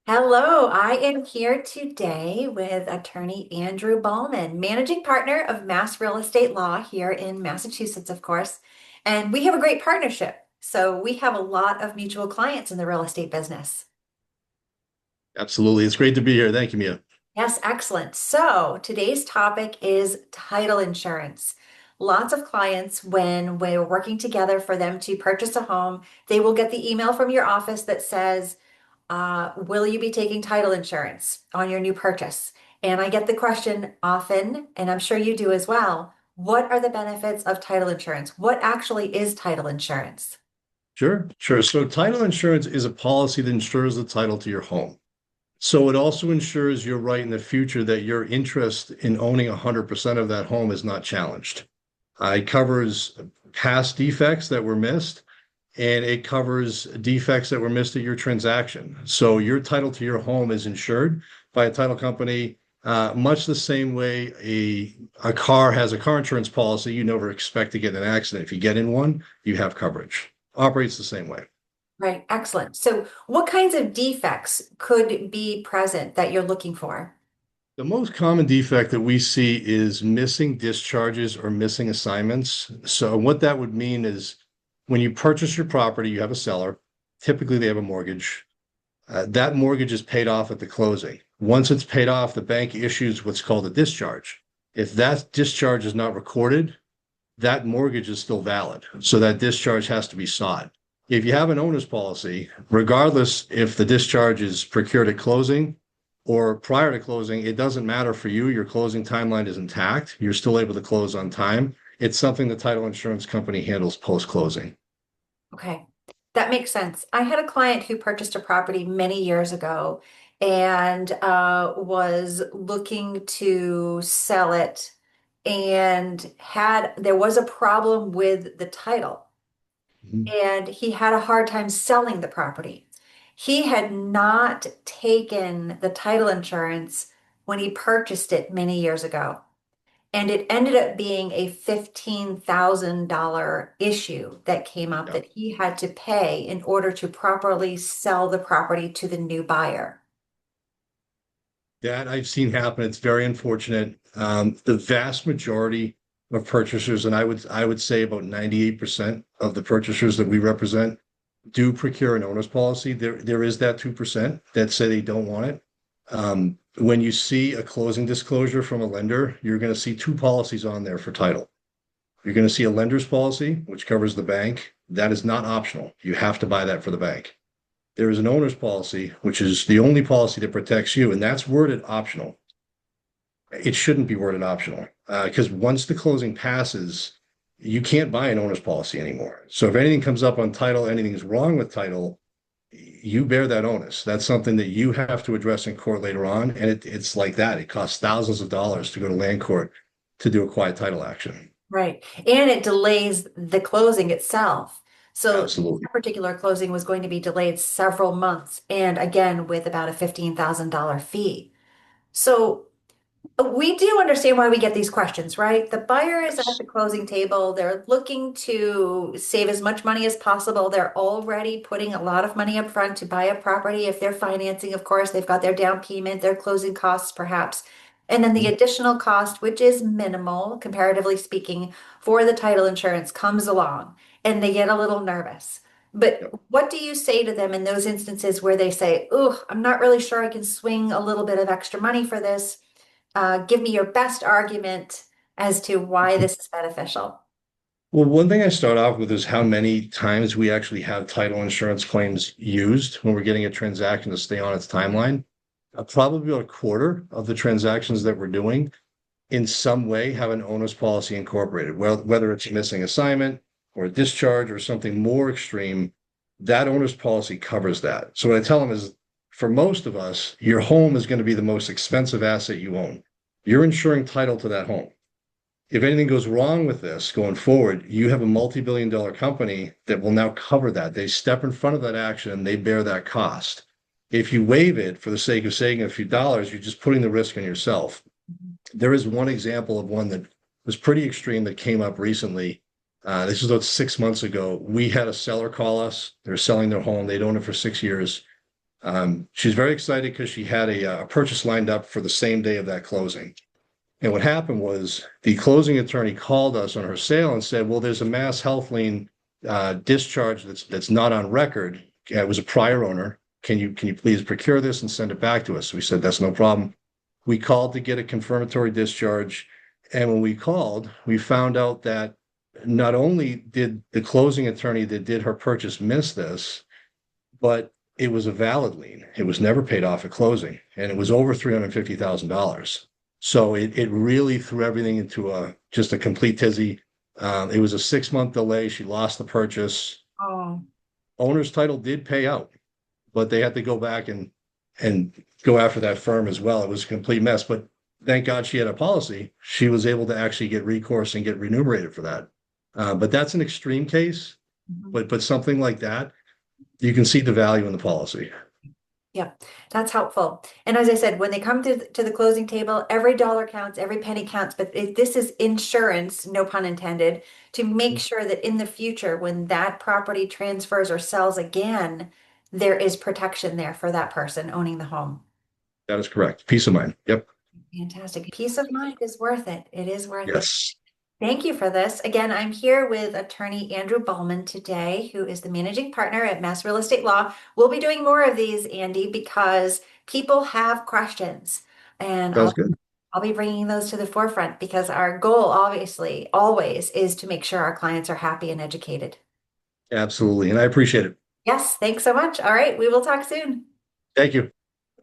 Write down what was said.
Hello, I am here today with Attorney Andrew Bulman, Managing Partner of Mass Real Estate Law here in Massachusetts, of course. And we have a great partnership. So we have a lot of mutual clients in the real estate business. Absolutely. It's great to be here. Thank you, Mia. Yes, excellent. So today's topic is title insurance. Lots of clients, when we're working together for them to purchase a home, they will get the email from your office that says, will you be taking title insurance on your new purchase? And I get the question often, and I'm sure you do as well. What are the benefits of title insurance? What actually is title insurance? Sure. So title insurance is a policy that insures the title to your home. So it also ensures your right in the future that your interest in owning 100% of that home is not challenged. It covers past defects that were missed, and it covers defects that were missed at your transaction. So your title to your home is insured by a title company, much the same way a car has a car insurance policy. You never expect to get in an accident. If you get in one, you have coverage. Operates the same way. Right, excellent. So, what kinds of defects could be present that you're looking for? The most common defect that we see is missing discharges or missing assignments. So what that would mean is when you purchase your property, you have a seller. Typically, they have a mortgage. That mortgage is paid off at the closing. Once it's paid off, the bank issues what's called a discharge. If that discharge is not recorded, that mortgage is still valid. So that discharge has to be sought. If you have an owner's policy, regardless if the discharge is procured at closing or prior to closing, it doesn't matter for you. Your closing timeline is intact. You're still able to close on time. It's something the title insurance company handles post-closing. Okay, that makes sense. I had a client who purchased a property many years ago and was looking to sell it and there was a problem with the title Mhm. and he had a hard time selling the property. He had not taken the title insurance when he purchased it many years ago. And it ended up being a $15,000 issue that came up Yeah. that he had to pay in order to properly sell the property to the new buyer. That I've seen happen. It's very unfortunate. The vast majority of purchasers, and I would say about 98% of the purchasers that we represent do procure an owner's policy. There is that 2% that say they don't want it. When you see a closing disclosure from a lender, you're going to see two policies on there for title. You're going to see a lender's policy, which covers the bank. That is not optional. You have to buy that for the bank. There is an owner's policy, which is the only policy that protects you, and that's worded optional. It shouldn't be worded optional because once the closing passes, you can't buy an owner's policy anymore. So if anything comes up on title, anything's wrong with title, you bear that onus. That's something that you have to address in court later on. And it's like that. It costs thousands of dollars to go to land court to do a quiet title action. Right. And it delays the closing itself. So Absolutely. that particular closing was going to be delayed several months and again with about a $15,000 fee. So we do understand why we get these questions, right? The buyer is at Yes. the closing table. They're looking to save as much money as possible. They're already putting a lot of money up front to buy a property. If they're financing, of course, they've got their down payment, their closing costs, perhaps. And then the additional cost, which is minimal, comparatively speaking, for the title insurance comes along and they get a little nervous. But Yep. what do you say to them in those instances where they say, "Oh, I'm not really sure I can swing a little bit of extra money for this"? Give me your best argument as to why this is beneficial. Well, one thing I start off with is how many times we actually have title insurance claims used when we're getting a transaction to stay on its timeline. Probably about a quarter of the transactions that we're doing in some way have an owner's policy incorporated. Well, whether it's a missing assignment or a discharge or something more extreme, that owner's policy covers that. So what I tell them is for most of us, your home is going to be the most expensive asset you own. You're insuring title to that home. If anything goes wrong with this going forward, you have a multi-billion dollar company that will now cover that. They step in front of that action and they bear that cost. If you waive it for the sake of saving a few dollars, you're just putting the risk on yourself. There is one example of one that was pretty extreme that came up recently. This was about 6 months ago. We had a seller call us. They're selling their home. They'd owned it for 6 years. She's very excited because she had a purchase lined up for the same day of that closing. And what happened was the closing attorney called us on her sale and said, well, there's a mass health lien discharge that's not on record. It was a prior owner. Can you please procure this and send it back to us? So we said, that's no problem. We called to get a confirmatory discharge. And when we called, we found out that not only did the closing attorney that did her purchase miss this, but it was a valid lien. It was never paid off at closing, and it was over $350,000. So it really threw everything into just a complete tizzy. It was a 6 month delay. She lost the purchase. Oh, Owner's title did pay out, but they had to go back and go after that firm as well. It was a complete mess, but thank God she had a policy. She was able to actually get recourse and get remunerated for that. But that's an extreme case, mhm. but something like that, you can see the value in the policy. Yeah, that's helpful. And as I said, when they come to the closing table, every dollar counts, every penny counts. But this is insurance, no pun intended, to make sure that in the future, when that property transfers or sells again, there is protection there for that person owning the home. That is correct. Peace of mind. Yep. Fantastic. Peace of mind is worth it. It is worth it. Yes. Thank you for this. Again, I'm here with Attorney Andrew Bulman today, who is the managing partner at Mass Real Estate Law. We'll be doing more of these, Andy, because people have questions, and Sounds good. I'll be bringing those to the forefront because our goal, obviously, always is to make sure our clients are happy and educated. Absolutely. And I appreciate it. Yes, thanks so much. All right, we will talk soon. Thank you.